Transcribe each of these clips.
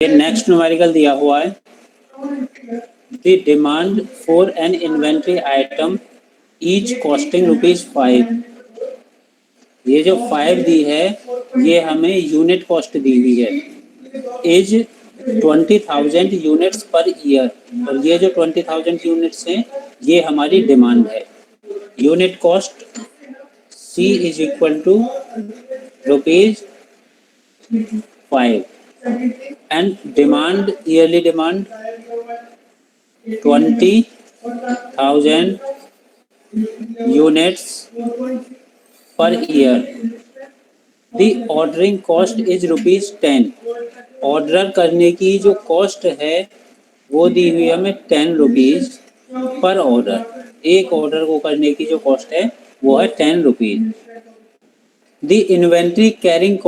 ये next numerical दिया हुआ है, the demand for an inventory item each costing ₹5। ये जो 5 दी है ये हमें यूनिट कॉस्ट दी हुई है, इज 20,000 यूनिट्स पर ईयर, और ये जो 20,000 यूनिट्स हैं ये हमारी डिमांड है। Unit cost C is equal to ₹5 and demand, yearly demand 20,000 units per year. The ordering cost is ₹10। Order करने की जो कॉस्ट है वो दी हुई है हमें ₹10 पर ऑर्डर। एक ऑर्डर को करने की जो कॉस्ट है वो है ₹10। दी इन्वेंट्री कैरिंग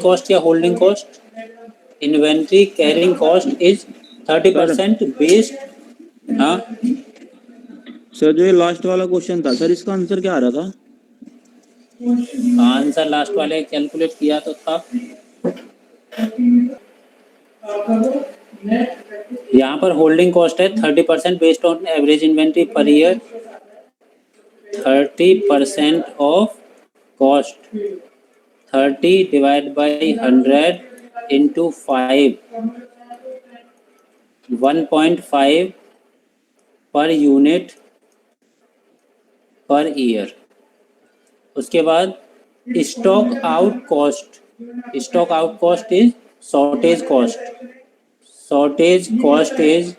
कॉस्ट या holding cost, inventory carrying cost is 30% based. हाँ सर, जो ये लास्ट वाला क्वेश्चन था सर, इसका आंसर क्या आ रहा था? आंसर लास्ट वाले कैलकुलेट किया तो था, यहाँ पर होल्डिंग कॉस्ट है 30% based on average inventory per year. 30% of cost 30 divide by 100 into 5, 1.5 per unit per year. उसके बाद stock out cost is shortage cost is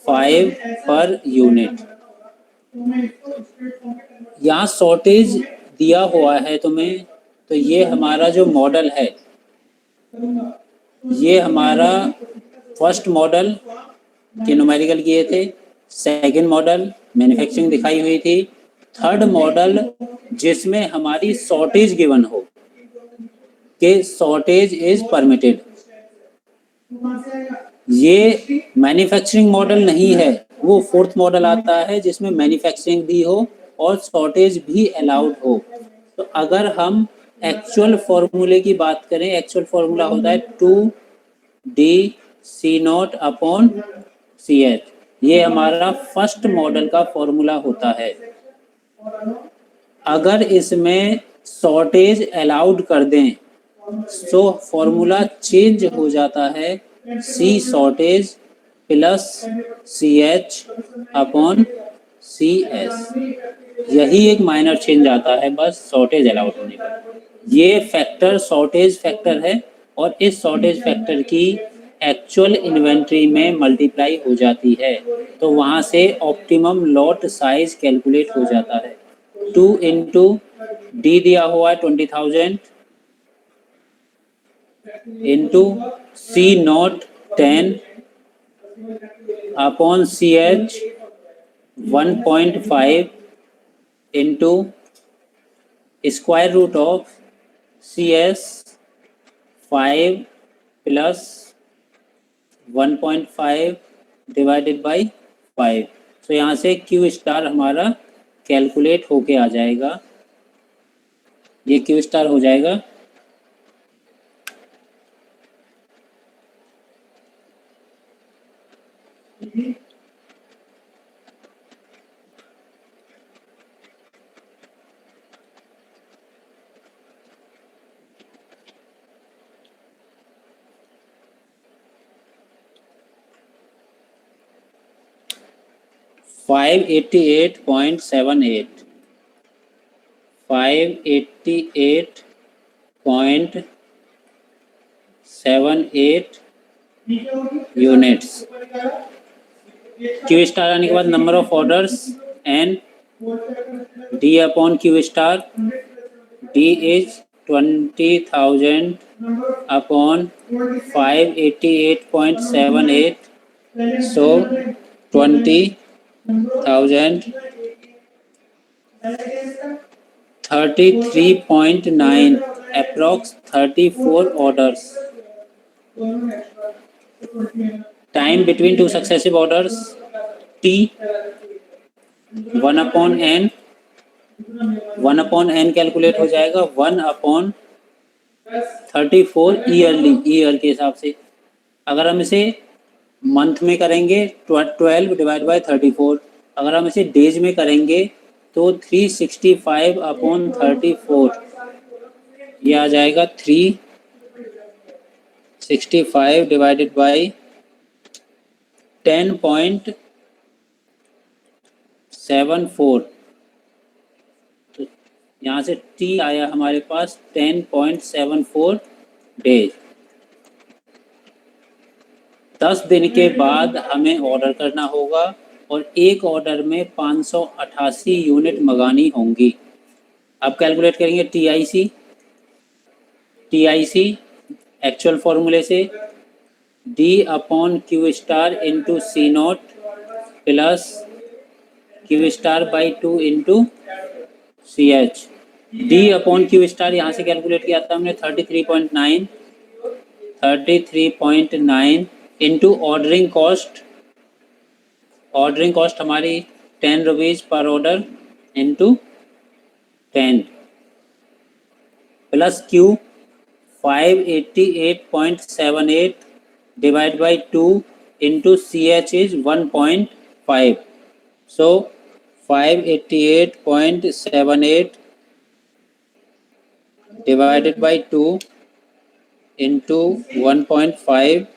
₹5 per unit. यहाँ शॉर्टेज दिया हुआ है तुम्हें, तो ये हमारा जो मॉडल है ये हमारा फर्स्ट मॉडल के न्यूमेरिकल किए थे, सेकंड मॉडल मैन्युफैक्चरिंग दिखाई हुई थी, थर्ड मॉडल जिसमें हमारी शॉर्टेज गिवन हो कि शॉर्टेज इज परमिटेड। ये मैन्युफैक्चरिंग मॉडल नहीं है, वो फोर्थ मॉडल आता है जिसमें मैन्युफैक्चरिंग भी हो और शॉर्टेज भी अलाउड हो। तो अगर हम एक्चुअल फॉर्मूले की बात करें, एक्चुअल फॉर्मूला होता है 2DC0/CH। ये हमारा फर्स्ट मॉडल का फॉर्मूला होता है। अगर इसमें शॉर्टेज अलाउड कर दें तो फॉर्मूला चेंज हो जाता है, C शॉर्टेज प्लस CH/CS। यही एक माइनर चेंज आता है बस शॉर्टेज अलाउड होने पर। ये फैक्टर शॉर्टेज फैक्टर है और इस शॉर्टेज फैक्टर की एक्चुअल इन्वेंट्री में मल्टीप्लाई हो जाती है, तो वहाँ से ऑप्टिमम लॉट साइज कैलकुलेट हो जाता है। 2 इंटू डी दिया हुआ है 20,000 into C0 10 upon CH 1.5 into square root of CS 5 plus 1.5 divided by 5। तो यहाँ से Q स्टार हमारा कैलकुलेट होके आ जाएगा, ये Q स्टार हो जाएगा 588.78 588.78 यूनिट्स। Q स्टार आने के बाद number of orders and D upon Q star, D is 20,000 upon 588.78, so 20,000 33.9 approx 34 orders. Time between two successive orders T 1 upon n calculate हो जाएगा 1 upon 34 ईयर के हिसाब से। अगर हम इसे मंथ में करेंगे 12 डिवाइड बाय 34, अगर हम इसे डेज में करेंगे तो 365 अपॉन 34, ये आ जाएगा 365 डिवाइडेड बाय 10.74, तो यहाँ से टी आया हमारे पास 10.74 डेज। 10 दिन के बाद हमें ऑर्डर करना होगा और एक ऑर्डर में 588 यूनिट मंगानी होंगी। अब कैलकुलेट करेंगे टीआईसी एक्चुअल फॉर्मूले से D upon Q star into C naught plus Q star by 2 into C H. D upon Q star यहाँ से कैलकुलेट किया था हमने 33.9 इंटू ऑर्डरिंग कॉस्ट हमारी 10 rupees per order into 10 plus Q 588.78 divided by 2 into CH is 1.5. So 588.78 divided by 2 into 1.5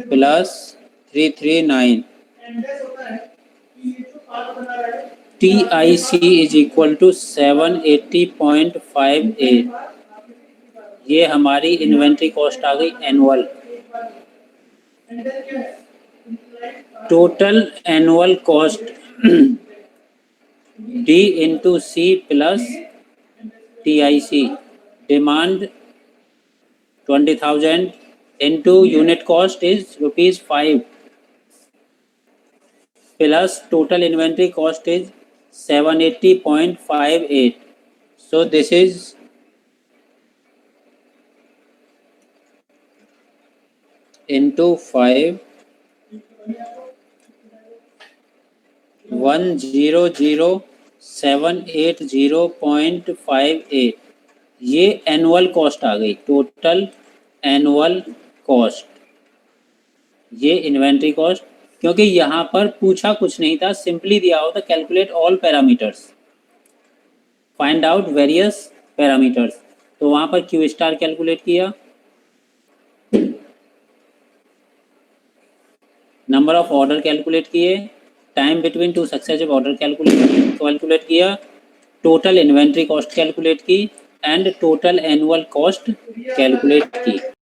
plus 339. TIC is equal to 780.58. ये हमारी inventory cost आ गई annual. Total annual cost D into C plus TIC। Demand 20,000 into unit cost is ₹5 plus total inventory cost is 780.58. So this is into 5 100,780.58। ये annual cost आ गई, total annual cost. ये inventory cost, क्योंकि यहाँ पर पूछा कुछ नहीं था, सिंपली दिया होता calculate all parameters, find out various parameters, तो वहाँ पर क्यू स्टार कैलकुलेट किया, नंबर ऑफ ऑर्डर कैलकुलेट किए, time between two successive order calculate किया, टोटल इन्वेंट्री कॉस्ट कैलकुलेट की and total annual cost calculate की।